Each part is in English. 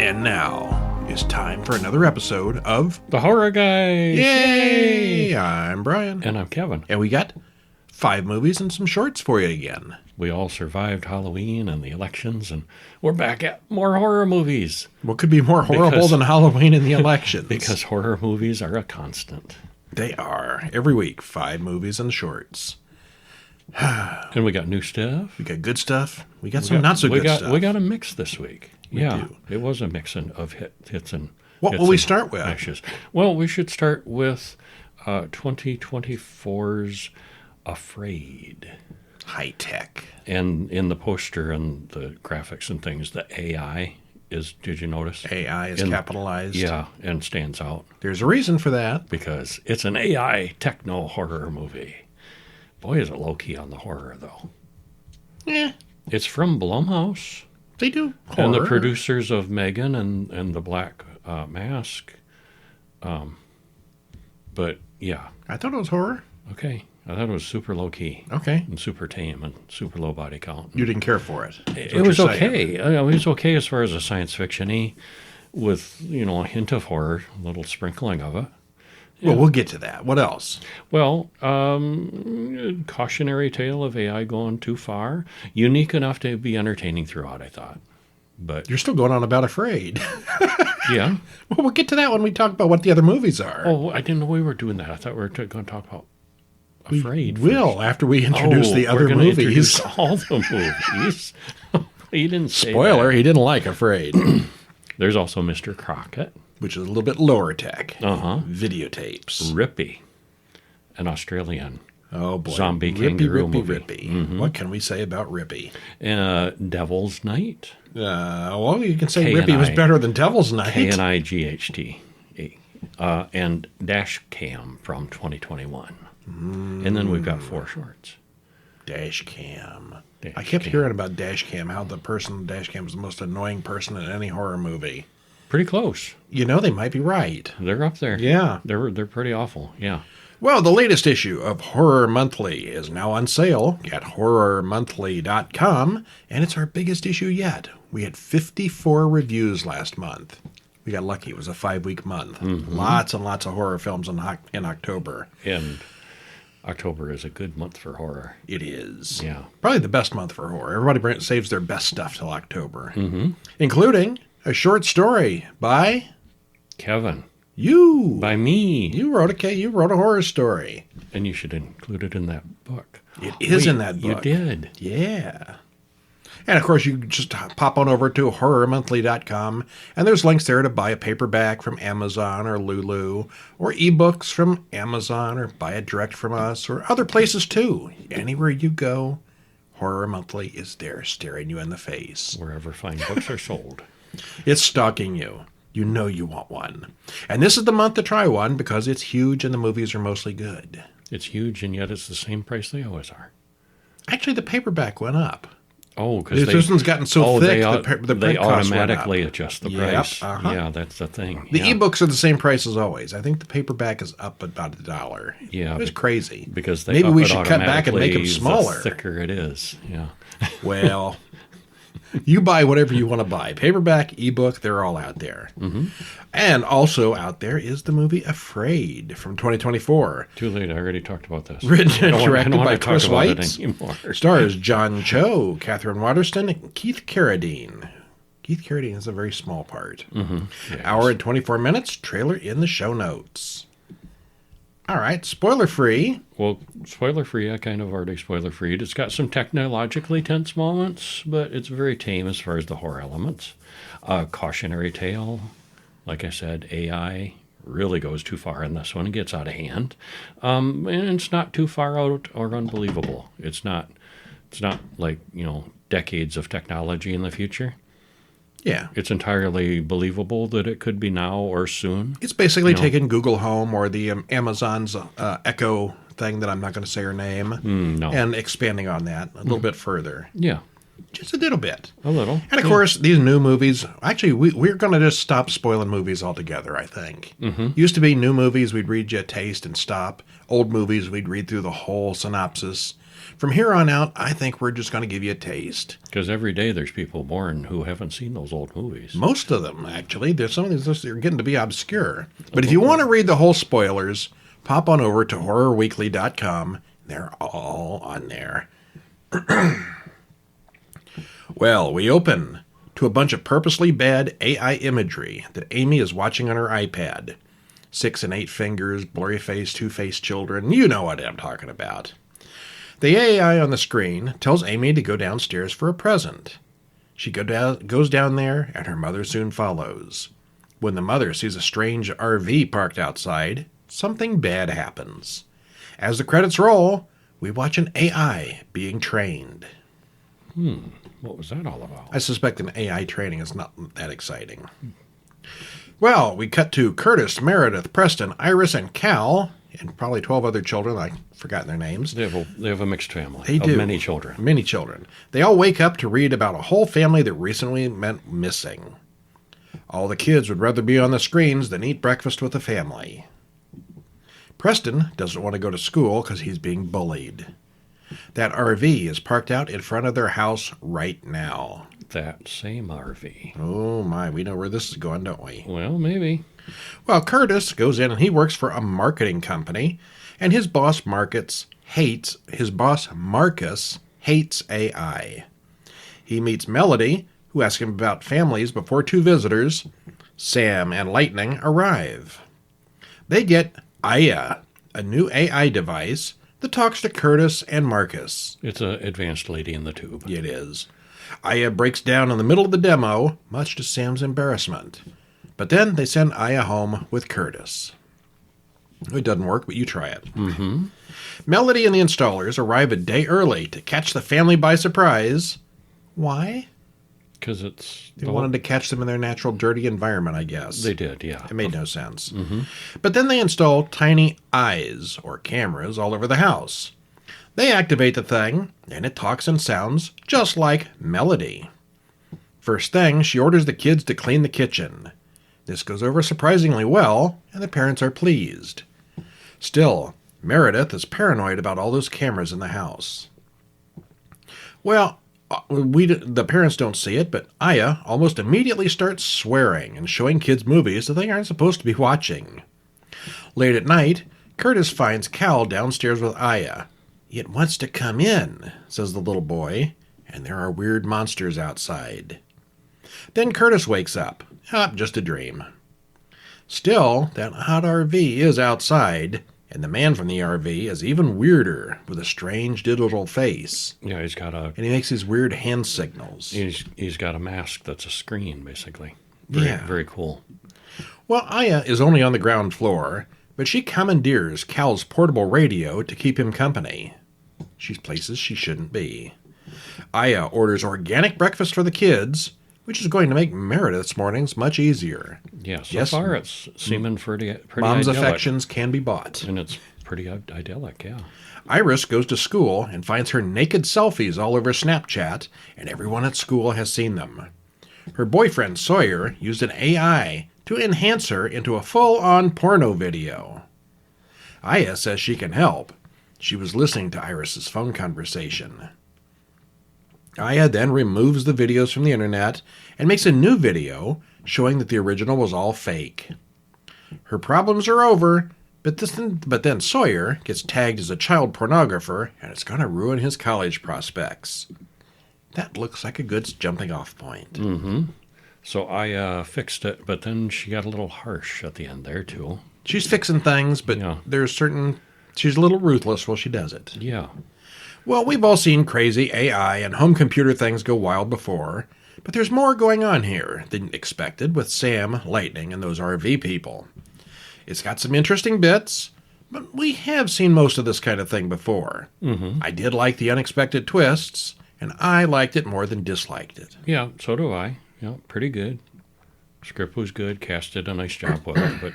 And now it's time for another episode of The Horror Guys! Yay! I'm Brian. And I'm Kevin. And we got 5 movies and some shorts for you again. We all survived Halloween and the elections, and we're back at more horror movies. What could be more horrible than Halloween and the elections? Because horror movies are a constant. They are. Every week, 5 movies and shorts. And we got new stuff. We got good stuff. We got some not so good stuff. We got a mix this week. We do. It was a mix of hits and what will we start with? Ashes. Well, we should start with 2024's Afraid. High tech. And in the poster and the graphics and things, the AI is, did you notice? AI is capitalized. Yeah, and stands out. There's a reason for that. Because it's an AI techno horror movie. Boy, is it low-key on the horror, though. Yeah. It's from Blumhouse. They do horror. And the producers of Megan and the Black Mask. But, yeah. I thought it was horror. Okay. I thought it was super low-key. Okay. And super tame and super low body count. You didn't care for it. It was okay. It was okay as far as a science fiction-y with, a hint of horror, a little sprinkling of it. Yeah. Well, we'll get to that. What else? Well, cautionary tale of AI going too far. Unique enough to be entertaining throughout, I thought. But you're still going on about Afraid. Yeah. Well, we'll get to that when we talk about what the other movies are. Oh, I didn't know we were doing that. I thought we were going to talk about Afraid. We will, after we introduce the other movies. All the movies. He didn't say Spoiler, that. he didn't like Afraid. There's also Mr. Crocket. Which is a little bit lower tech. Uh-huh. Videotapes. Rippy. An Australian. Oh, boy. Zombie kangaroo movie. Rippy. Mm-hmm. What can we say about Rippy? Devil's Night. Well, you can say Rippy was better than Devil's Night. K-N-I-G-H-T. And Dashcam from 2021. And then we've got 4 shorts. Dashcam. I kept hearing about Dashcam, how the person in Dashcam is the most annoying person in any horror movie. Pretty close. They might be right. They're up there. Yeah. They're pretty awful. Yeah. Well, the latest issue of Horror Monthly is now on sale at horrormonthly.com, and it's our biggest issue yet. We had 54 reviews last month. We got lucky. It was a 5-week month. Mm-hmm. Lots and lots of horror films in October. And October is a good month for horror. It is. Yeah. Probably the best month for horror. Everybody saves their best stuff till October. Mm-hmm. Including a short story by Kevin. You. By me. You wrote a horror story. And you should include it in that book. It is in that book. You did. Yeah. And, of course, you just pop on over to horrormonthly.com, and there's links there to buy a paperback from Amazon or Lulu, or ebooks from Amazon, or buy it direct from us, or other places, too. Anywhere you go, Horror Monthly is there staring you in the face. Wherever fine books are sold. It's stalking you. You know you want one. And this is the month to try one because it's huge and the movies are mostly good. It's huge, and yet it's the same price they always are. Actually, the paperback went up. Oh, because this one's gotten so thick, the they print cost went up. automatically adjust the price. Uh-huh. Yeah, that's the thing. The ebooks are the same price as always. I think the paperback is up about $1. Yeah, it's crazy. Because maybe we should cut back and make them smaller. The thicker it is. Yeah. Well, you buy whatever you want to buy. Paperback, ebook, they're all out there. Mm-hmm. And also out there is the movie Afraid from 2024. Too late. I already talked about this. Written and directed by Chris White. Stars John Cho, Catherine Waterston, and Keith Carradine. Keith Carradine has a very small part. Mm-hmm. Yes. Hour and 24 minutes. Trailer in the show notes. All right, spoiler-free. Well, spoiler-free, I kind of already spoiler-freed. It's got some technologically tense moments, but it's very tame as far as the horror elements. Cautionary tale. Like I said, AI really goes too far in this one. It gets out of hand. And it's not too far out or unbelievable. It's not like, decades of technology in the future. Yeah. It's entirely believable that it could be now or soon. It's basically taking Google Home or the Amazon's Echo thing that I'm not going to say her name and expanding on that a little bit further. Yeah. Just a little bit. A little. And, of course, these new movies, actually, we're going to just stop spoiling movies altogether, I think. Mm-hmm. Used to be new movies, we'd read you a taste and stop. Old movies, we'd read through the whole synopsis. From here on out, I think we're just going to give you a taste. Because every day there's people born who haven't seen those old movies. Most of them, actually. There's some of these that are getting to be obscure. But if you want to read the whole spoilers, pop on over to horrorweekly.com. They're all on there. Well, we open to a bunch of purposely bad AI imagery that Amy is watching on her iPad. 6 and 8 fingers, blurry face, two-faced children. You know what I'm talking about. The AI on the screen tells Amy to go downstairs for a present. She goes down there, and her mother soon follows. When the mother sees a strange RV parked outside, something bad happens. As the credits roll, we watch an AI being trained. What was that all about? I suspect an AI training is not that exciting. Well, we cut to Curtis, Meredith, Preston, Iris, and Cal, and probably 12 other children. I've forgotten their names. They have a mixed family. They do. Many children. Many children. They all wake up to read about a whole family that recently went missing. All the kids would rather be on the screens than eat breakfast with the family. Preston doesn't want to go to school because he's being bullied. That RV is parked out in front of their house right now. That same RV. Oh my, we know where this is going, don't we? Well, maybe. Well, Curtis goes in and he works for a marketing company, and his boss Marcus hates AI. He meets Melody, who asks him about families before two visitors, Sam and Lightning, arrive. They get Aya, a new AI device that talks to Curtis and Marcus. It's an advanced lady in the tube. It is. Aya breaks down in the middle of the demo, much to Sam's embarrassment. But then they send Aya home with Curtis. It doesn't work, but you try it. Mm-hmm. Melody and the installers arrive a day early to catch the family by surprise. Why? Because it's... They wanted to catch them in their natural dirty environment, I guess. They did, yeah. It made no sense. Mm-hmm. But then they install tiny eyes, or cameras, all over the house. They activate the thing, and it talks and sounds just like Melody. First thing, she orders the kids to clean the kitchen. This goes over surprisingly well, and the parents are pleased. Still, Meredith is paranoid about all those cameras in the house. Well, the parents don't see it, but Aya almost immediately starts swearing and showing kids movies that they aren't supposed to be watching. Late at night, Curtis finds Cal downstairs with Aya. "It wants to come in," says the little boy, and there are weird monsters outside. Then Curtis wakes up. Just a dream. Still, that hot RV is outside, and the man from the RV is even weirder, with a strange digital face. Yeah, he's got a... And he makes these weird hand signals. He's got a mask that's a screen, basically. Very cool. Well, Aya is only on the ground floor, but she commandeers Cal's portable radio to keep him company. She's places she shouldn't be. Aya orders organic breakfast for the kids, which is going to make Meredith's mornings much easier. Yeah, so far it's seeming pretty Mom's idyllic. affections can be bought. And it's pretty idyllic, yeah. Iris goes to school and finds her naked selfies all over Snapchat, and everyone at school has seen them. Her boyfriend, Sawyer, used an AI to enhance her into a full-on porno video. Aya says she can help. She was listening to Iris's phone conversation. Aya then removes the videos from the internet and makes a new video showing that the original was all fake. Her problems are over, but then Sawyer gets tagged as a child pornographer, and it's going to ruin his college prospects. That looks like a good jumping-off point. Mm-hmm. So I fixed it, but then she got a little harsh at the end there, too. She's fixing things, but she's a little ruthless while she does it. Yeah. Well, we've all seen crazy AI and home computer things go wild before, but there's more going on here than expected with Sam, Lightning, and those RV people. It's got some interesting bits, but we have seen most of this kind of thing before. Mm-hmm. I did like the unexpected twists, and I liked it more than disliked it. Yeah, so do I. Yeah, pretty good. Script was good, cast did a nice job with it, but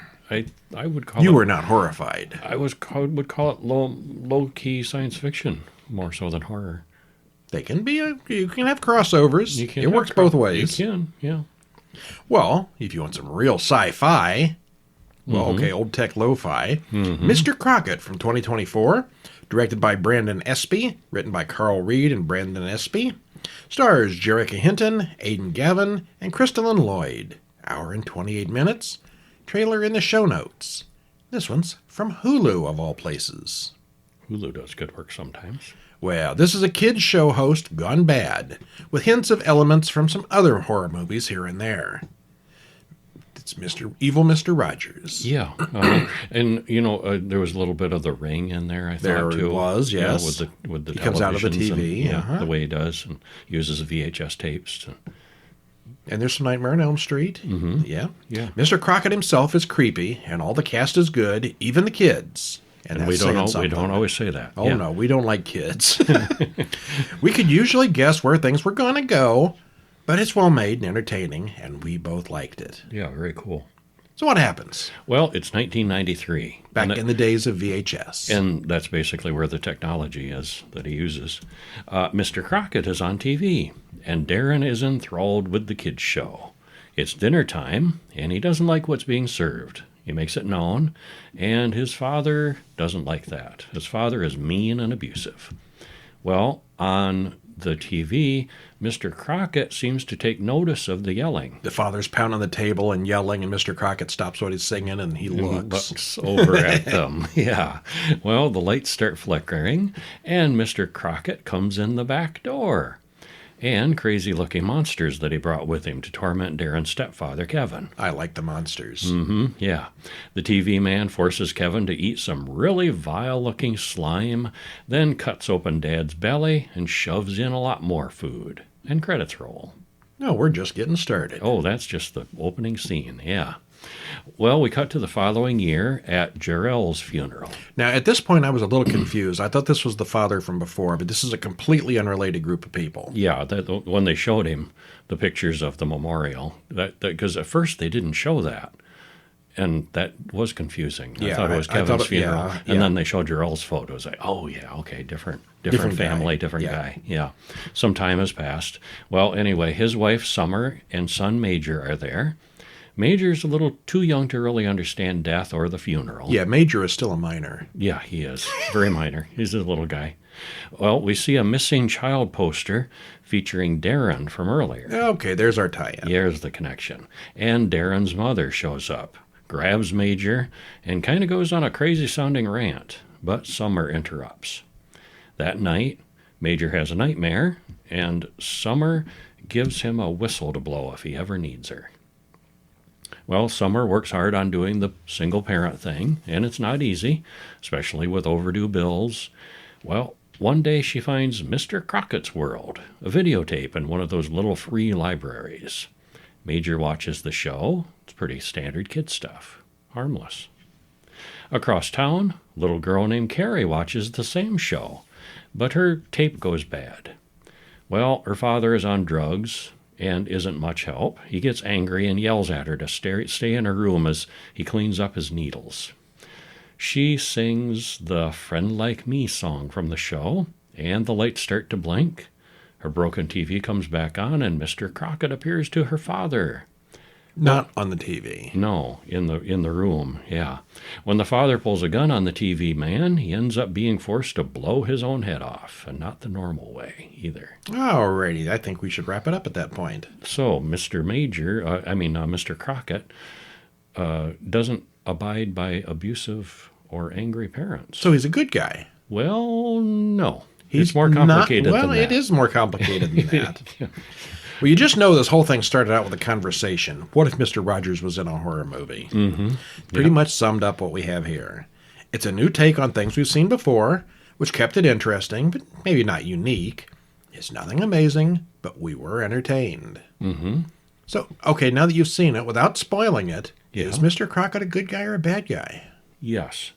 I would call You were not horrified. I would call it low-key science fiction, more so than horror. They can be, you can have crossovers. It works both ways. You can, yeah. Well, if you want some real sci-fi, well, okay, old tech lo-fi, Mr. Crocket from 2024 Directed by Brandon Espy, written by Carl Reed and Brandon Espy. Stars Jerrica Hinton, Aidan Gavin, and Crystalline Lloyd. Hour and 28 minutes. Trailer in the show notes. This one's from Hulu, of all places. Hulu does good work sometimes. Well, this is a kids' show host gone bad, with hints of elements from some other horror movies here and there. It's Evil Mr. Rogers. Yeah. And, there was a little bit of The Ring in there, I thought, too. There was, yes. With the he comes out of the TV. And, the way he does, and uses VHS tapes. And there's some Nightmare on Elm Street. Mm-hmm. Yeah. Yeah. Mr. Crocket himself is creepy, and all the cast is good, even the kids. And we don't always say that. Oh, no, we don't like kids. We could usually guess where things were going to go, but it's well made and entertaining, and we both liked it. Yeah, very cool. So what happens? Well, it's 1993. Back in the days of VHS. And that's basically where the technology is that he uses. Mr. Crocket is on TV, and Darren is enthralled with the kids' show. It's dinner time, and he doesn't like what's being served. He makes it known, and his father doesn't like that. His father is mean and abusive. Well, on the TV, Mr. Crocket seems to take notice of the yelling. The father's pounding the table and yelling, and Mr. Crocket stops what he's singing, and he looks over at them. Yeah. Well, the lights start flickering, and Mr. Crocket comes in the back door. And crazy-looking monsters that he brought with him to torment Darren's stepfather, Kevin. I like the monsters. Mm-hmm, yeah. The TV man forces Kevin to eat some really vile-looking slime, then cuts open Dad's belly and shoves in a lot more food. And credits roll. No, we're just getting started. Oh, that's just the opening scene, yeah. Well, we cut to the following year at Jarrell's funeral. Now, at this point, I was a little confused. I thought this was the father from before, but this is a completely unrelated group of people. Yeah, when they showed him the pictures of the memorial, because at first they didn't show that, and that was confusing. Yeah, I thought it was Kevin's funeral, yeah. And then they showed Jarrell's photos. Like, oh yeah, okay, different family, different guy. Yeah, some time has passed. Well, anyway, his wife Summer and son Major are there. Major's a little too young to really understand death or the funeral. Yeah, Major is still a minor. Yeah, he is. Very minor. He's a little guy. Well, we see a missing child poster featuring Darren from earlier. Okay, there's our tie-in. There's the connection. And Darren's mother shows up, grabs Major, and kind of goes on a crazy-sounding rant, but Summer interrupts. That night, Major has a nightmare, and Summer gives him a whistle to blow if he ever needs her. Well, Summer works hard on doing the single-parent thing, and it's not easy, especially with overdue bills. Well, one day she finds Mr. Crockett's World, a videotape in one of those little free libraries. Major watches the show. It's pretty standard kid stuff. Harmless. Across town, a little girl named Carrie watches the same show, but her tape goes bad. Well, her father is on drugs and isn't much help. He gets angry and yells at her to stay in her room as he cleans up his needles. She sings the Friend Like Me song from the show, and the lights start to blink. Her broken TV comes back on, and Mr. Crocket appears to her father. Not on the TV. No, in the room, yeah. When the father pulls a gun on the TV man, he ends up being forced to blow his own head off, and not the normal way either. Alrighty, I think we should wrap it up at that point. So, Mr. Crocket doesn't abide by abusive or angry parents. So he's a good guy. Well, no. It's more complicated than that. It is more complicated than that. Yeah. Well, you just know this whole thing started out with a conversation. What if Mr. Rogers was in a horror movie? Mm-hmm. Pretty much summed up what we have here. It's a new take on things we've seen before, which kept it interesting, but maybe not unique. It's nothing amazing, but we were entertained. Mm-hmm. So, okay, now that you've seen it, without spoiling it, Yeah. Is Mr. Crocket a good guy or a bad guy? Yes.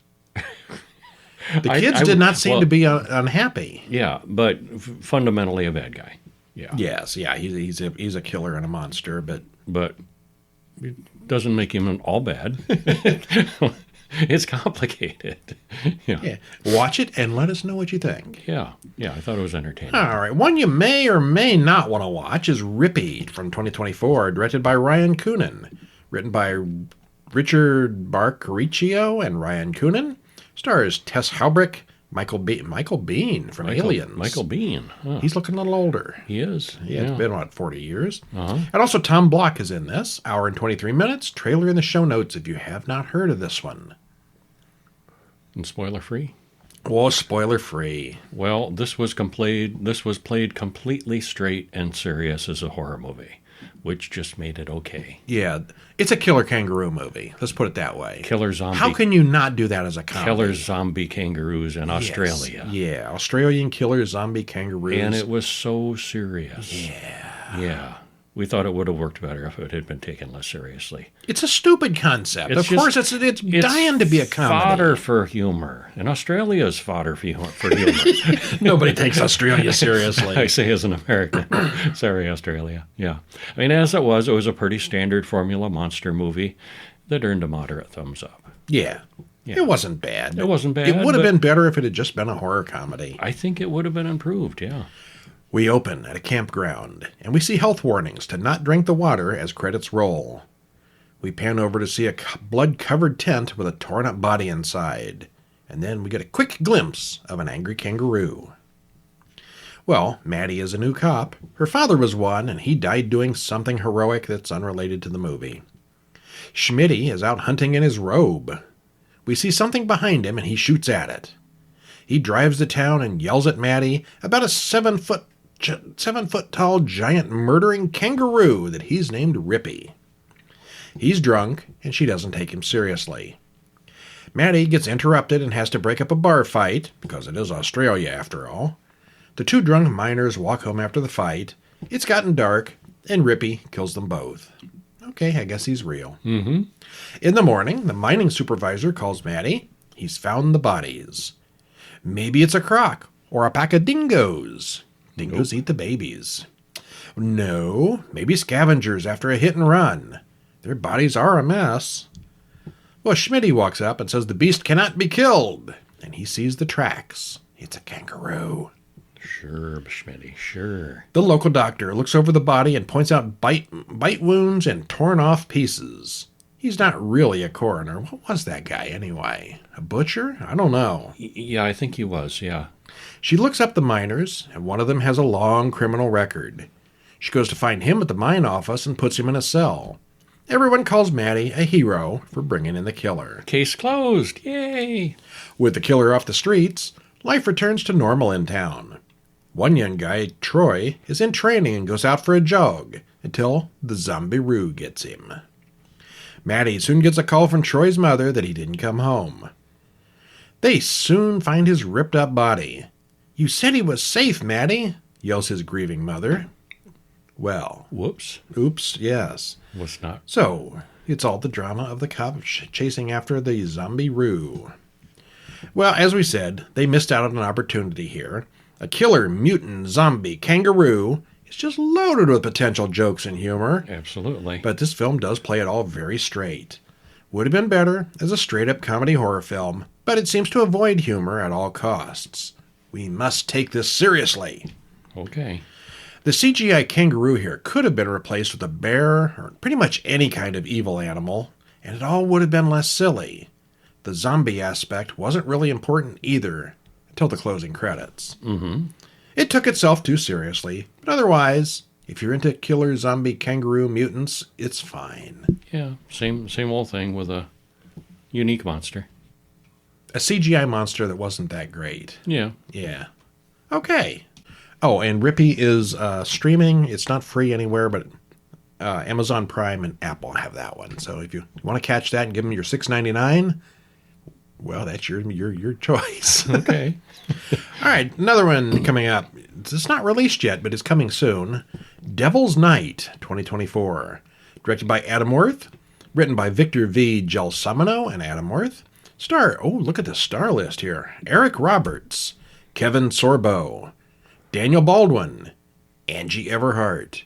The kids did not seem to be unhappy. Yeah, but fundamentally a bad guy. Yeah. Yes, yeah, he's a killer and a monster, but it doesn't make him all bad. It's complicated. Yeah. Watch it and let us know what you think. Yeah, I thought it was entertaining. All right, one you may or may not want to watch is Rippy from 2024, directed by Ryan Coonan, written by Richard Barcariccio and Ryan Coonan, stars Tess Haubrick, Michael Biehn from Aliens. Michael Biehn. Huh. He's looking a little older. He is. Yeah, it's been, what, 40 years? Uh-huh. And also Tom Block is in this. Hour and 23 minutes. Trailer in the show notes if you have not heard of this one. And spoiler free? Oh, spoiler free. Well, this was played completely straight and serious as a horror movie, which just made it okay. Yeah, it's a killer kangaroo movie. Let's put it that way. Killer zombie. How can you not do that as a comedy? Killer zombie kangaroos in Australia. Yeah, Australian killer zombie kangaroos. And it was so serious. Yeah. Yeah. We thought it would have worked better if it had been taken less seriously. It's a stupid concept. It's of course, it's dying to be a comedy. Fodder for humor. And Australia is fodder for humor. Nobody takes Australia seriously. I say as an American. Sorry, Australia. Yeah. I mean, as it was a pretty standard formula monster movie that earned a moderate thumbs up. Yeah. It wasn't bad. It wasn't bad. It would have been better if it had just been a horror comedy. I think it would have been improved, yeah. We open at a campground, and we see health warnings to not drink the water as credits roll. We pan over to see a blood-covered tent with a torn-up body inside, and then we get a quick glimpse of an angry kangaroo. Well, Maddie is a new cop. Her father was one, and he died doing something heroic that's unrelated to the movie. Schmitty is out hunting in his robe. We see something behind him, and he shoots at it. He drives to town and yells at Maddie about a 7-foot-tall giant murdering kangaroo that he's named Rippy. He's drunk, and she doesn't take him seriously. Maddie gets interrupted and has to break up a bar fight, because it is Australia after all. The two drunk miners walk home after the fight. It's gotten dark, and Rippy kills them both. Okay, I guess he's real. Mm-hmm. In the morning, the mining supervisor calls Maddie. He's found the bodies. Maybe it's a croc or a pack of dingoes. Dingoes eat the babies. No, maybe scavengers after a hit and run. Their bodies are a mess. Well, Schmitty walks up and says the beast cannot be killed. And he sees the tracks. It's a kangaroo. Sure, Schmitty, sure. The local doctor looks over the body and points out bite wounds and torn off pieces. He's not really a coroner. What was that guy anyway? A butcher? I don't know. Yeah, I think he was, yeah. She looks up the miners, and one of them has a long criminal record. She goes to find him at the mine office and puts him in a cell. Everyone calls Maddie a hero for bringing in the killer. Case closed. Yay! With the killer off the streets, life returns to normal in town. One young guy, Troy, is in training and goes out for a jog until the zombie-roo gets him. Maddie soon gets a call from Troy's mother that he didn't come home. They soon find his ripped-up body. "You said he was safe, Maddie," yells his grieving mother. Well. Whoops. Oops, yes. Was not. So, it's all the drama of the cop chasing after the zombie-roo. Well, as we said, they missed out on an opportunity here. A killer mutant zombie kangaroo is just loaded with potential jokes and humor. Absolutely. But this film does play it all very straight. Would have been better as a straight-up comedy horror film, but it seems to avoid humor at all costs. We must take this seriously. Okay. The CGI kangaroo here could have been replaced with a bear or pretty much any kind of evil animal, and it all would have been less silly. The zombie aspect wasn't really important either, until the closing credits. Mm-hmm. It took itself too seriously, but otherwise, if you're into killer zombie kangaroo mutants, it's fine. Yeah, same old thing with a unique monster. A CGI monster that wasn't that great. Yeah. Yeah. Okay. Oh, and Rippy is streaming. It's not free anywhere, but Amazon Prime and Apple have that one. So if you want to catch that and give them your $6.99, well, that's your choice. Okay. All right, another one coming up. It's not released yet, but it's coming soon. Devil's Night, 2024. Directed by Adam Worth. Written by Victor V. Gelsomino and Adam Worth. Look at the star list here. Eric Roberts, Kevin Sorbo, Daniel Baldwin, Angie Everhart,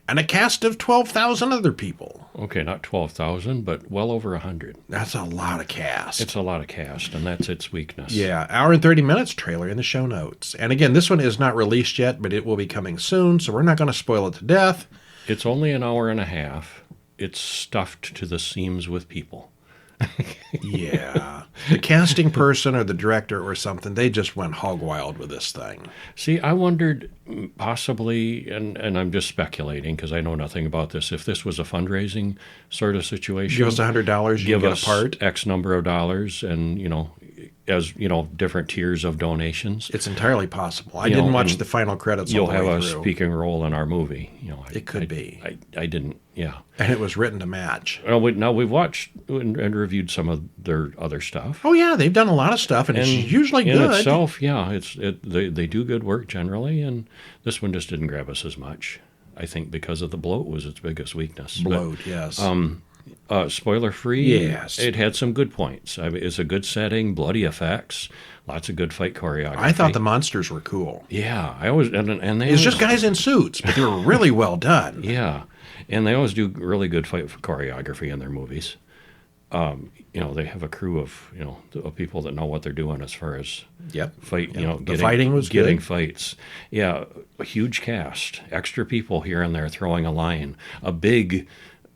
and a cast of 12,000 other people. Okay, not 12,000, but well over 100. That's a lot of cast. It's a lot of cast, and that's its weakness. Yeah, hour and 30 minutes, trailer in the show notes. And again, this one is not released yet, but it will be coming soon, so we're not going to spoil it to death. It's only an hour and a half. It's stuffed to the seams with people. Yeah. The casting person or the director or something, they just went hog wild with this thing. See, I wondered possibly, and I'm just speculating because I know nothing about this, if this was a fundraising sort of situation. Give us $100, you give get us a part. X number of dollars, and as different tiers of donations. It's entirely possible. I didn't watch the final credits all You'll the have way a through. speaking role in our movie. It could be. I didn't. Yeah. And it was written to match. Well, now we've watched and reviewed some of their other stuff. Oh, yeah, they've done a lot of stuff, and it's usually in good. itself, yeah, they do good work generally, and this one just didn't grab us as much. I think because of the bloat was its biggest weakness. Bloat, yes. Spoiler free. Yes. It had some good points. I mean, it's a good setting, bloody effects, lots of good fight choreography. I thought the monsters were cool. Yeah, I always and they It's just guys in suits, but they were really well done. Yeah, and they always do really good fight choreography in their movies. They have a crew of of people that know what they're doing as far as fight. Yep. The fighting was getting good. Fights. Yeah, a huge cast, extra people here and there throwing a line, a big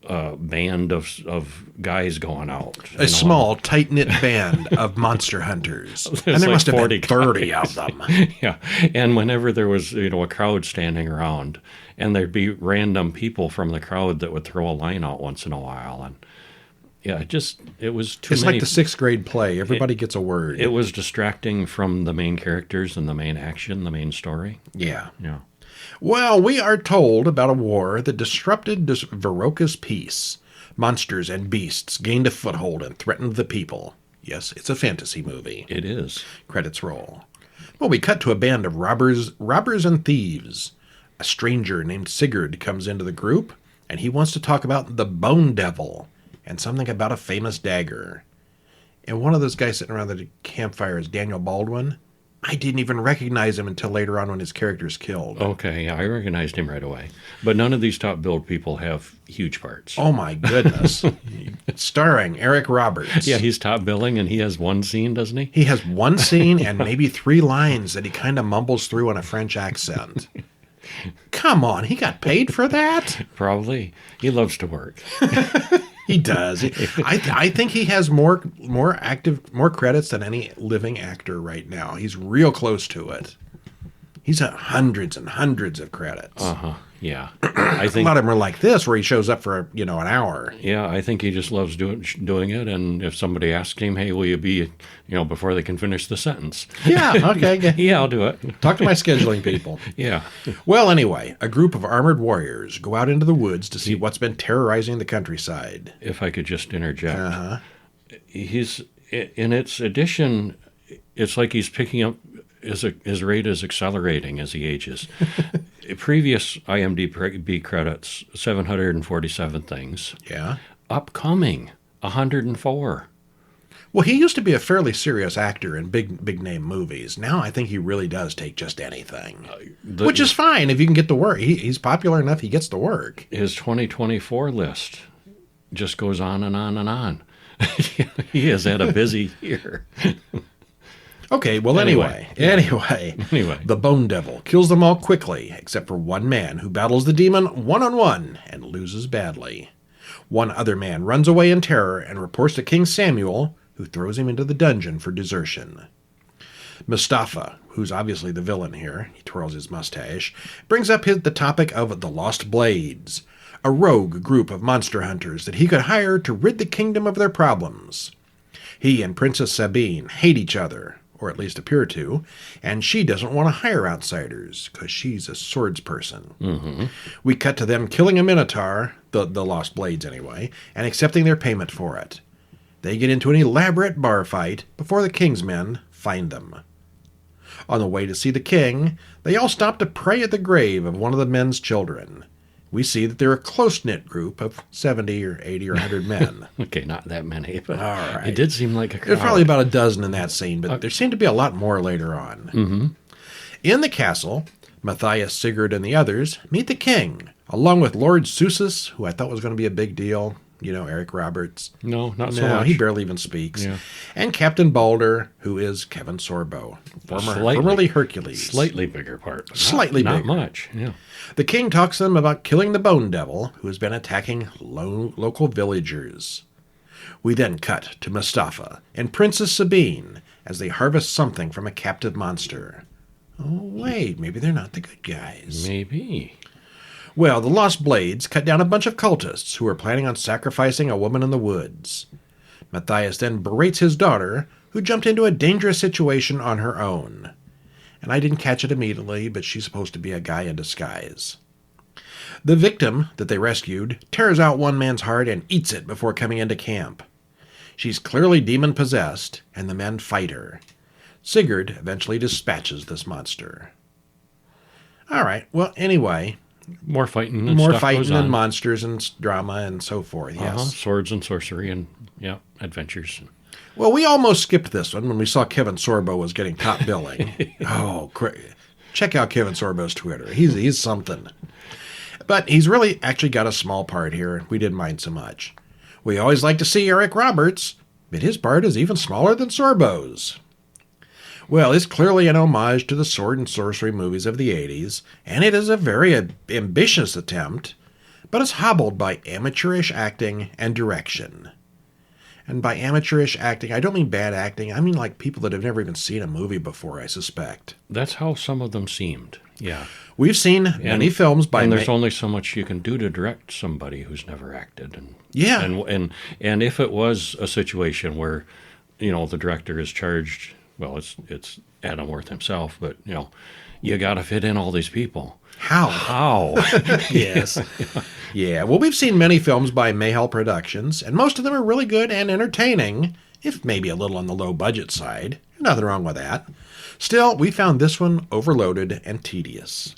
band of guys going out. A small, tight-knit band of monster hunters. And there like must have 40 been 30 guys. of them. Yeah, and whenever there was a crowd standing around, and there'd be random people from the crowd that would throw a line out once in a while, and yeah, it was too It's many. like the sixth grade play. Everybody gets a word. It was distracting from the main characters and the main action, the main story. Yeah. Yeah. Well, we are told about a war that disrupted Veroca's peace. Monsters and beasts gained a foothold and threatened the people. Yes, it's a fantasy movie. It is. Credits roll. Well, we cut to a band of robbers and thieves. A stranger named Sigurd comes into the group, and he wants to talk about the Bone Devil and something about a famous dagger. And one of those guys sitting around the campfire is Daniel Baldwin. I didn't even recognize him until later on when his character's killed. Okay, yeah, I recognized him right away. But none of these top billed people have huge parts. Oh, my goodness. Starring Eric Roberts. Yeah, he's top billing, and he has one scene, doesn't he? He has one scene and maybe 3 lines that he kind of mumbles through in a French accent. Come on, he got paid for that? Probably. He loves to work. He does. I think he has more credits than any living actor right now. He's real close to it. He's got hundreds and hundreds of credits. Yeah. I think a lot of them are like this, where he shows up for an hour. Yeah, I think he just loves doing it. And if somebody asks him, "Hey, will you be?" before they can finish the sentence. Yeah. Okay. Yeah, I'll do it. Talk to my scheduling people. Yeah. Well, anyway, a group of armored warriors go out into the woods to see what's been terrorizing the countryside. If I could just interject, he's in its addition. It's like he's picking up. His rate is accelerating as he ages. Previous IMDb credits, 747 things. Yeah. Upcoming, 104. Well, he used to be a fairly serious actor in big name movies. Now I think he really does take just anything, which is fine if you can get the work. He's popular enough; he gets the work. His 2024 list just goes on and on and on. He has had a busy year. Okay, well, anyway, the Bone Devil kills them all quickly, except for one man who battles the demon one-on-one and loses badly. One other man runs away in terror and reports to King Samuel, who throws him into the dungeon for desertion. Mustafa, who's obviously the villain here, he twirls his mustache, brings up the topic of the Lost Blades, a rogue group of monster hunters that he could hire to rid the kingdom of their problems. He and Princess Sabine hate each other, or at least appear to, and she doesn't want to hire outsiders, because she's a swords person. Mm-hmm. We cut to them killing a Minotaur, the Lost Blades anyway, and accepting their payment for it. They get into an elaborate bar fight before the king's men find them. On the way to see the king, they all stop to pray at the grave of one of the men's children. We see that they're a close-knit group of 70 or 80 or 100 men. Okay, not that many, but all right. It did seem like a crowd. There's probably about a dozen in that scene, but there seemed to be a lot more later on. Mm-hmm. In the castle, Matthias, Sigurd, and the others meet the king, along with Lord Susus, who I thought was going to be a big deal. Eric Roberts. No, not so much. He barely even speaks. Yeah. And Captain Balder, who is Kevin Sorbo, formerly Hercules. Slightly bigger part. Slightly bigger. Not much, yeah. The king talks to them about killing the Bone Devil, who has been attacking local villagers. We then cut to Mustafa and Princess Sabine as they harvest something from a captive monster. Oh, wait, maybe they're not the good guys. Maybe. Well, the Lost Blades cut down a bunch of cultists who were planning on sacrificing a woman in the woods. Matthias then berates his daughter, who jumped into a dangerous situation on her own. And I didn't catch it immediately, but she's supposed to be a guy in disguise. The victim that they rescued tears out one man's heart and eats it before coming into camp. She's clearly demon-possessed, and the men fight her. Sigurd eventually dispatches this monster. All right, well, anyway... More fighting and More stuff fighting goes and on. monsters and drama and so forth, yes. Swords and sorcery and, adventures. Well, we almost skipped this one when we saw Kevin Sorbo was getting top billing. Check out Kevin Sorbo's Twitter. He's something. But he's really actually got a small part here. We didn't mind so much. We always like to see Eric Roberts, but his part is even smaller than Sorbo's. Well, it's clearly an homage to the sword and sorcery movies of the 80s, and it is a very ambitious attempt, but it's hobbled by amateurish acting and direction. And by amateurish acting, I don't mean bad acting, I mean like people that have never even seen a movie before, I suspect. That's how some of them seemed, yeah. We've seen many films by... And there's only so much you can do to direct somebody who's never acted. And if it was a situation where, the director is charged... Well, it's Adam Worth himself, but, you got to fit in all these people. How? Yes. Yeah, well, we've seen many films by Mayhel Productions, and most of them are really good and entertaining, if maybe a little on the low-budget side. Nothing wrong with that. Still, we found this one overloaded and tedious.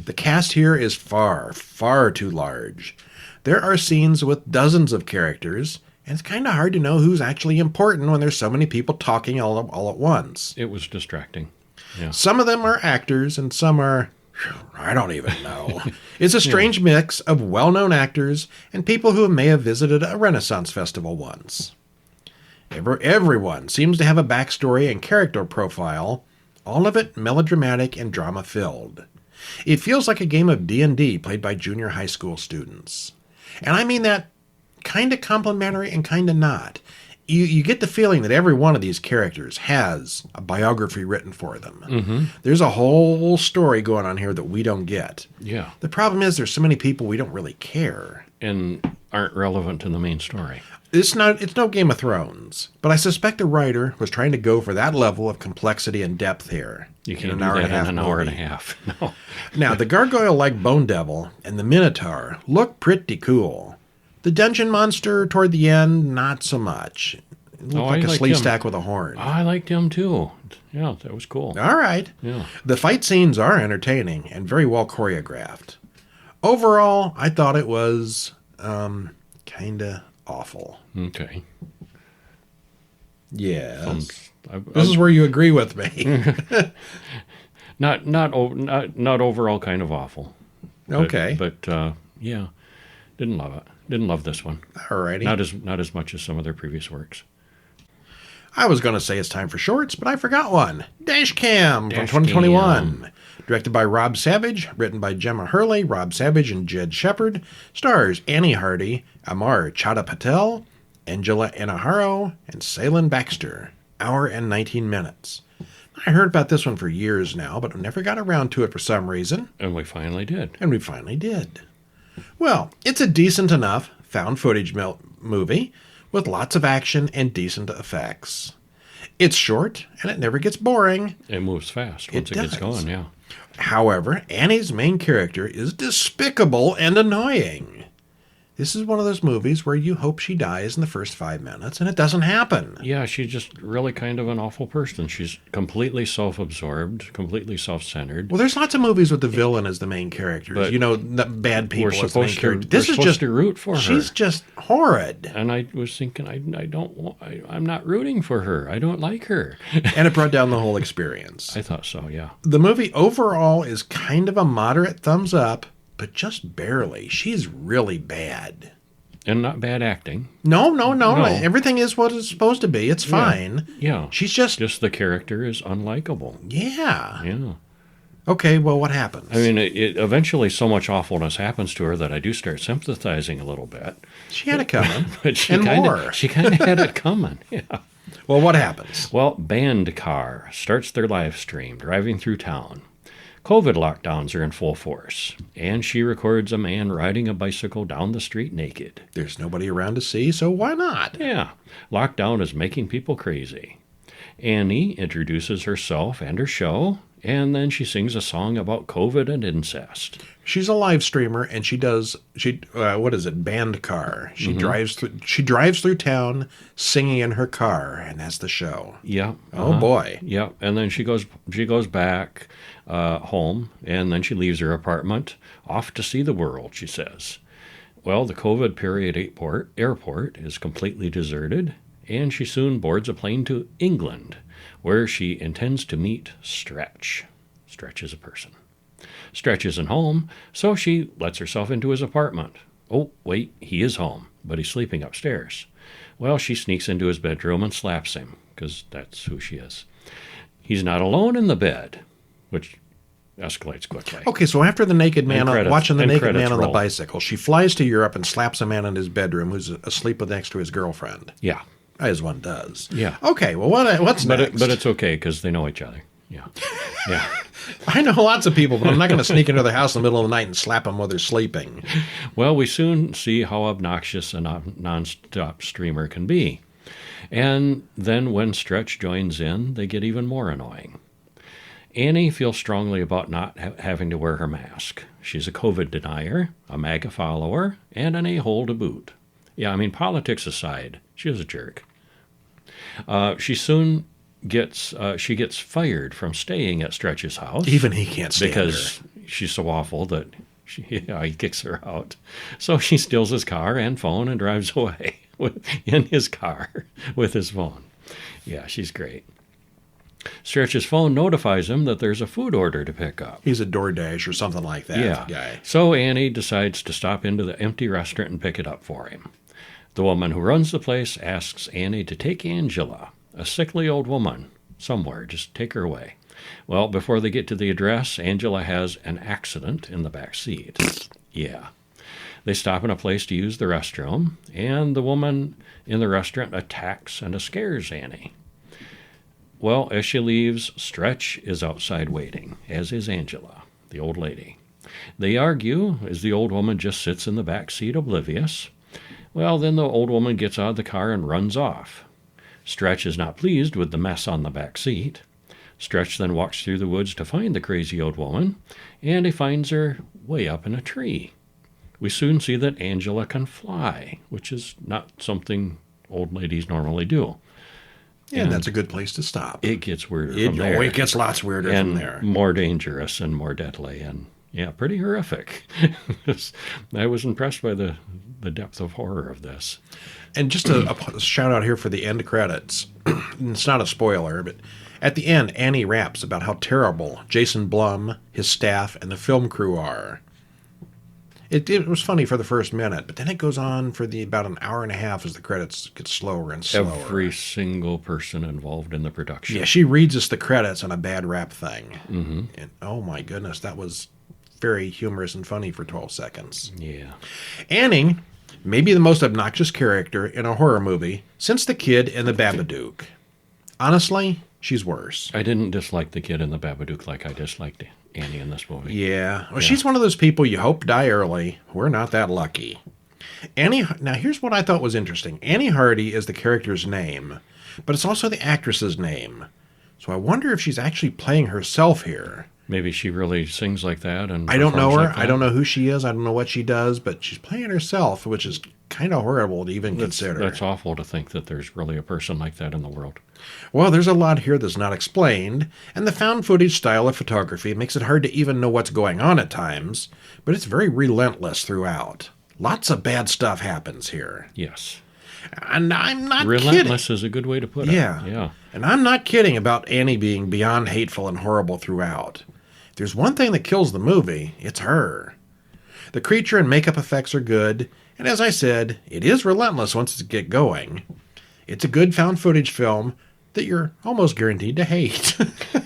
The cast here is far, far too large. There are scenes with dozens of characters, and it's kind of hard to know who's actually important when there's so many people talking all at once. It was distracting. Yeah. Some of them are actors, and some are... I don't even know. It's a strange mix of well-known actors and people who may have visited a Renaissance festival once. Everyone seems to have a backstory and character profile, all of it melodramatic and drama-filled. It feels like a game of D&D played by junior high school students. And I mean that kind of complimentary and kind of not. You get the feeling that every one of these characters has a biography written for them. Mm-hmm. There's a whole story going on here that we don't get. Yeah. The problem is there's so many people we don't really care. And aren't relevant to the main story. It's no Game of Thrones, but I suspect the writer was trying to go for that level of complexity and depth here. You can't do that in an hour and a half. No. Now, the gargoyle-like Bone Devil and the Minotaur look pretty cool. The dungeon monster toward the end, not so much. It looked like a sleeve stack with a horn. I liked him too. Yeah, that was cool. All right. Yeah. The fight scenes are entertaining and very well choreographed. Overall, I thought it was kind of awful. Okay. Yes. This is where you agree with me. not overall kind of awful. Okay. But yeah, didn't love it. Didn't love this one. Alrighty. Not as much as some of their previous works. I was going to say it's time for shorts, but I forgot one. Dashcam from 2021. Directed by Rob Savage, written by Gemma Hurley, Rob Savage, and Jed Shepard. Stars Annie Hardy, Amar Chadha Patel, Angela Anaharo, and Salen Baxter. Hour and 19 minutes. I heard about this one for years now, but I never got around to it for some reason. And we finally did. Well, it's a decent enough found footage movie with lots of action and decent effects. It's short, and it never gets boring. It moves fast once it gets going, yeah. However, Annie's main character is despicable and annoying. This is one of those movies where you hope she dies in the first 5 minutes, and it doesn't happen. Yeah, she's just really kind of an awful person. She's completely self-absorbed, completely self-centered. Well, there's lots of movies with the villain as the main character. Bad people as the main character. This is just to root for her. She's just horrid. And I was thinking, I'm not rooting for her. I don't like her. And it brought down the whole experience. I thought so, yeah. The movie overall is kind of a moderate thumbs up, but just barely. She's really bad. And not bad acting. No. Everything is what it's supposed to be. It's fine. Yeah. She's just the character is unlikable. Yeah. Yeah. Okay, well, what happens? I mean, it eventually so much awfulness happens to her that I do start sympathizing a little bit. She had it coming. But she And kind more. of had it coming. Yeah. Well, what happens? Well, Band Car starts their live stream driving through town. COVID lockdowns are in full force, and she records a man riding a bicycle down the street naked. There's nobody around to see, so why not? Yeah, lockdown is making people crazy. Annie introduces herself and her show, and then she sings a song about COVID and incest. She's a live streamer, and what is it? Band car. She drives through town singing in her car, and that's the show. Yeah. Oh boy. Yeah, and then she goes back home, and then she leaves her apartment, off to see the world, she says. Well, the COVID period airport is completely deserted, and she soon boards a plane to England, where she intends to meet Stretch. Stretch is a person. Stretch isn't home, so she lets herself into his apartment. Oh, wait, he is home, but he's sleeping upstairs. Well, she sneaks into his bedroom and slaps him, because that's who she is. He's not alone in the bed, which escalates quickly. Okay, so after the naked man, watching the naked man on the roll. bicycle, she flies to Europe and slaps a man in his bedroom who's asleep next to his girlfriend. Yeah. As one does. Yeah. Okay, well, what's next? But it's okay, because they know each other. Yeah. Yeah. I know lots of people, but I'm not going to sneak into their house in the middle of the night and slap them while they're sleeping. Well, we soon see how obnoxious a non-stop streamer can be. And then when Stretch joins in, they get even more annoying. Annie feels strongly about not having to wear her mask. She's a COVID denier, a MAGA follower, and an a-hole to boot. Yeah, I mean, politics aside, she was a jerk. She gets fired from staying at Stretch's house. Even he can't stand because her. She's so awful that he kicks her out. So she steals his car and phone and drives away in his car with his phone. Yeah, she's great. Stretch's phone notifies him that there's a food order to pick up. He's a DoorDash or something like that guy. So Annie decides to stop into the empty restaurant and pick it up for him. The woman who runs the place asks Annie to take Angela, a sickly old woman, somewhere. Just take her away. Well, before they get to the address, Angela has an accident in the back seat. Yeah. They stop in a place to use the restroom, and the woman in the restaurant attacks and scares Annie. Well, as she leaves, Stretch is outside waiting, as is Angela, the old lady. They argue as the old woman just sits in the back seat oblivious. Well, then the old woman gets out of the car and runs off. Stretch is not pleased with the mess on the back seat. Stretch then walks through the woods to find the crazy old woman, and he finds her way up in a tree. We soon see that Angela can fly, which is not something old ladies normally do. Yeah, and that's a good place to stop. It gets weirder from there. It gets lots weirder and from there. More dangerous and more deadly and, yeah, pretty horrific. I was impressed by the depth of horror of this. And just a shout out here for the end credits. It's not a spoiler, but at the end, Annie raps about how terrible Jason Blum, his staff, and the film crew are. It was funny for the first minute, but then it goes on for about an hour and a half as the credits get slower and slower. Every single person involved in the production. Yeah, she reads us the credits on a bad rap thing. Mm-hmm. And oh my goodness, that was very humorous and funny for 12 seconds. Yeah. Annie may be the most obnoxious character in a horror movie since the kid in the Babadook. Honestly, she's worse. I didn't dislike the kid in the Babadook like I disliked Annie in this movie. Yeah. Well, she's one of those people you hope die early. We're not that lucky. Now, here's what I thought was interesting. Annie Hardy is the character's name, but it's also the actress's name. So I wonder if she's actually playing herself here. Maybe she really sings like that. And I don't know her. Like I don't know who she is. I don't know what she does, but she's playing herself, which is kind of horrible to even consider. That's awful to think that there's really a person like that in the world. Well, there's a lot here that's not explained, and the found footage style of photography makes it hard to even know what's going on at times, but it's very relentless throughout. Lots of bad stuff happens here. Yes. And I'm not kidding. Relentless is a good way to put it. Yeah. And I'm not kidding about Annie being beyond hateful and horrible throughout. If there's one thing that kills the movie, it's her. The creature and makeup effects are good, and as I said, it is relentless once it gets going. It's a good found footage film that you're almost guaranteed to hate.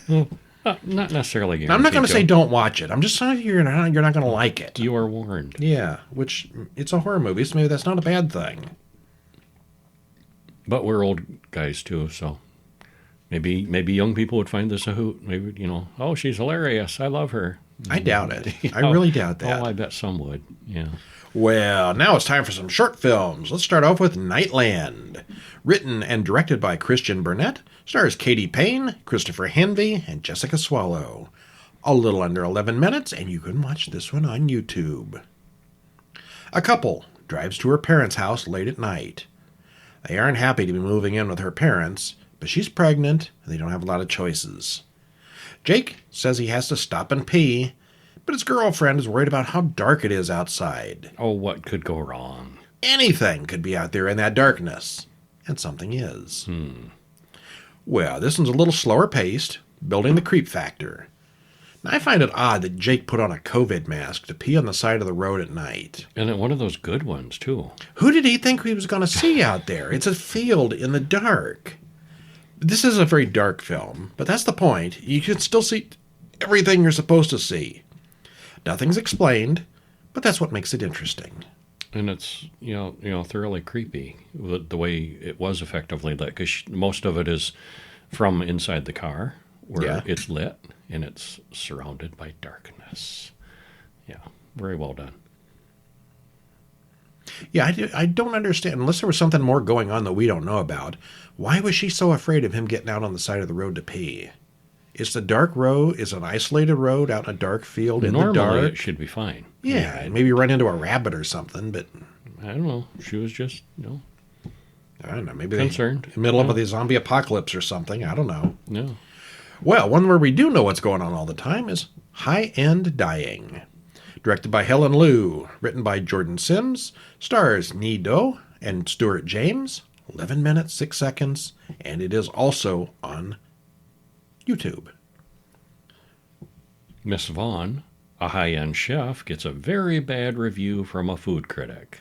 Well, Not necessarily guaranteed. Now, I'm not going to say don't watch it. I'm just saying you're not going to like it. You are warned. Yeah, which it's a horror movie, so maybe that's not a bad thing. But we're old guys too, so maybe young people would find this a hoot. Maybe, oh, she's hilarious. I love her. I doubt it. I really doubt that. Oh, I bet some would. Yeah. Well, now it's time for some short films. Let's start off with Nightland. Written and directed by Christian Burnett, stars Katie Payne, Christopher Henvey, and Jessica Swallow. A little under 11 minutes, and you can watch this one on YouTube. A couple drives to her parents' house late at night. They aren't happy to be moving in with her parents, but she's pregnant, and they don't have a lot of choices. Jake says he has to stop and pee, but his girlfriend is worried about how dark it is outside. Oh, what could go wrong? Anything could be out there in that darkness. And something is. Well, this one's a little slower paced, building the creep factor. Now, I find it odd that Jake put on a COVID mask to pee on the side of the road at night. And one of those good ones, too. Who did he think he was going to see out there? It's a field in the dark. This is a very dark film, but that's the point. You can still see everything you're supposed to see. Nothing's explained, but that's what makes it interesting. And it's, thoroughly creepy, the way it was effectively lit, because most of it is from inside the car, where it's lit, and it's surrounded by darkness. Yeah, very well done. Yeah, I don't understand. Unless there was something more going on that we don't know about, why was she so afraid of him getting out on the side of the road to pee? It's the dark road. It's an isolated road out in a dark field in the dark. Normally, it should be fine. Yeah, maybe run into a rabbit or something, but... I don't know. She was just, I don't know. Maybe concerned. In the middle of the zombie apocalypse or something. I don't know. Yeah. Well, one where we do know what's going on all the time is High End Dying. Directed by Helen Liu. Written by Jordan Sims. Stars Ni Do and Stuart James. 11 minutes, 6 seconds. And it is also on YouTube. Miss Vaughn, a high-end chef, gets a very bad review from a food critic.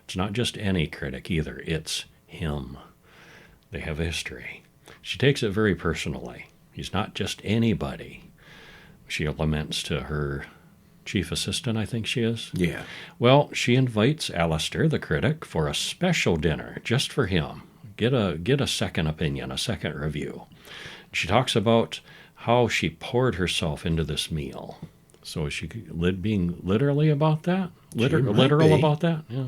It's not just any critic either. It's him. They have a history. She takes it very personally. He's not just anybody. She laments to her chief assistant, I think she is. Yeah. Well, she invites Alistair, the critic, for a special dinner just for him. Get a second opinion, a second review. She talks about how she poured herself into this meal. So is she being literally about that? Literal about that? Yeah.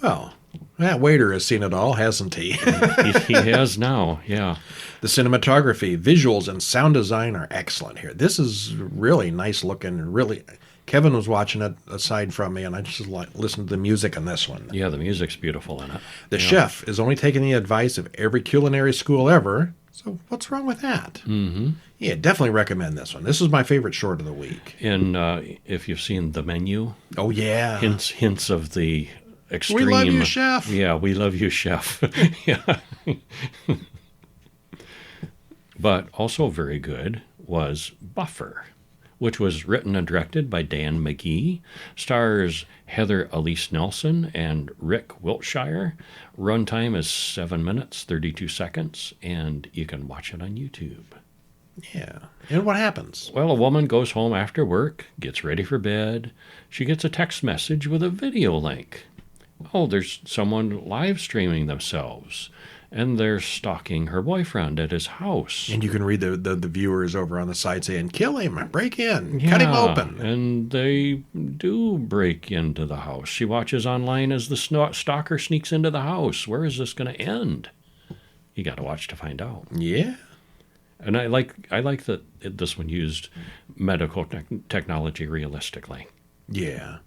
Well, that waiter has seen it all, hasn't he? he has now, yeah. The cinematography, visuals, and sound design are excellent here. This is really nice looking. Really, Kevin was watching it aside from me, and I just listened to the music on this one. Yeah, the music's beautiful in it. The chef is only taking the advice of every culinary school ever. So what's wrong with that? Mm-hmm. Yeah, definitely recommend this one. This is my favorite short of the week. And if you've seen the menu, oh yeah, hints of the extreme. We love you, chef. Yeah, we love you, chef. Yeah. But also very good was Buffer, which was written and directed by Dan McGee, stars Heather Elise Nelson and Rick Wiltshire. Runtime is 7 minutes, 32 seconds, and you can watch it on YouTube. Yeah. And what happens? Well, a woman goes home after work, gets ready for bed. She gets a text message with a video link. Oh, there's someone live streaming themselves. And they're stalking her boyfriend at his house. And you can read the viewers over on the side saying, kill him, break in, cut him open. And they do break into the house. She watches online as the stalker sneaks into the house. Where is this going to end? You got to watch to find out. Yeah. And I like that this one used medical technology realistically. Yeah.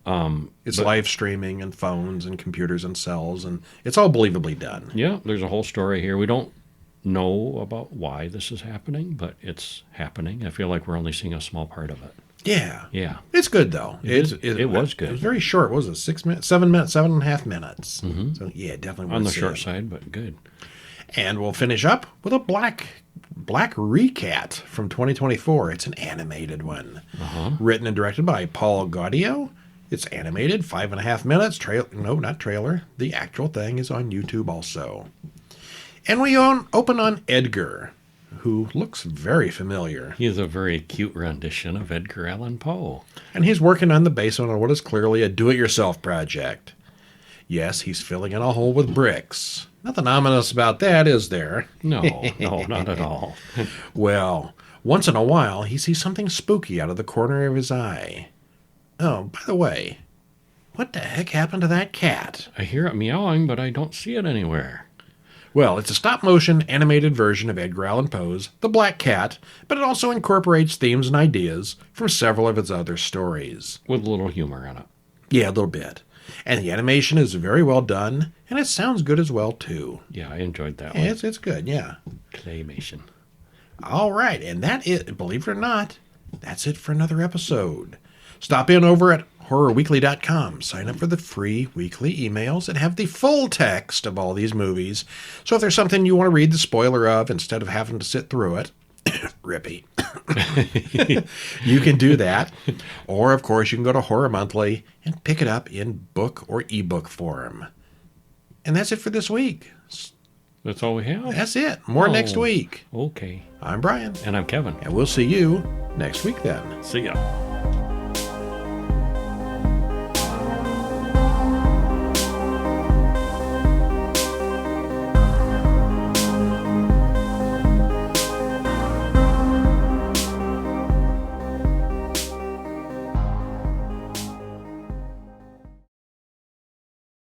It's live streaming and phones and computers and cells, and it's all believably done. Yeah, there's a whole story here. We don't know about why this is happening, but it's happening. I feel like we're only seeing a small part of it. Yeah. Yeah. It's good, though. It was good. It was very short. What was it? 6 minutes? 7 minutes? 7.5 minutes. Mm-hmm. So, yeah, definitely on the short side, but good. And we'll finish up with a Black Recat from 2024. It's an animated one. Uh-huh. Written and directed by Paul Gaudio. It's animated, 5.5 minutes. No, not trailer. The actual thing is on YouTube also. And we open on Edgar, who looks very familiar. He is a very cute rendition of Edgar Allan Poe. And he's working on the basement on what is clearly a do-it-yourself project. Yes, he's filling in a hole with bricks. Nothing ominous about that, is there? No, not at all. Well, once in a while, he sees something spooky out of the corner of his eye. Oh, by the way, what the heck happened to that cat? I hear it meowing, but I don't see it anywhere. Well, it's a stop-motion animated version of Edgar Allan Poe's The Black Cat, but it also incorporates themes and ideas from several of its other stories. With a little humor in it. Yeah, a little bit. And the animation is very well done, and it sounds good as well, too. Yeah, I enjoyed that one. It's good, yeah. Claymation. All right, and that is, believe it or not, that's it for another episode. Stop in over at horrorweekly.com. Sign up for the free weekly emails that have the full text of all these movies. So if there's something you want to read the spoiler of instead of having to sit through it, Rippy, you can do that. Or, of course, you can go to Horror Monthly and pick it up in book or ebook form. And that's it for this week. That's all we have? That's it. More next week. Okay. I'm Brian. And I'm Kevin. And we'll see you next week then. See ya.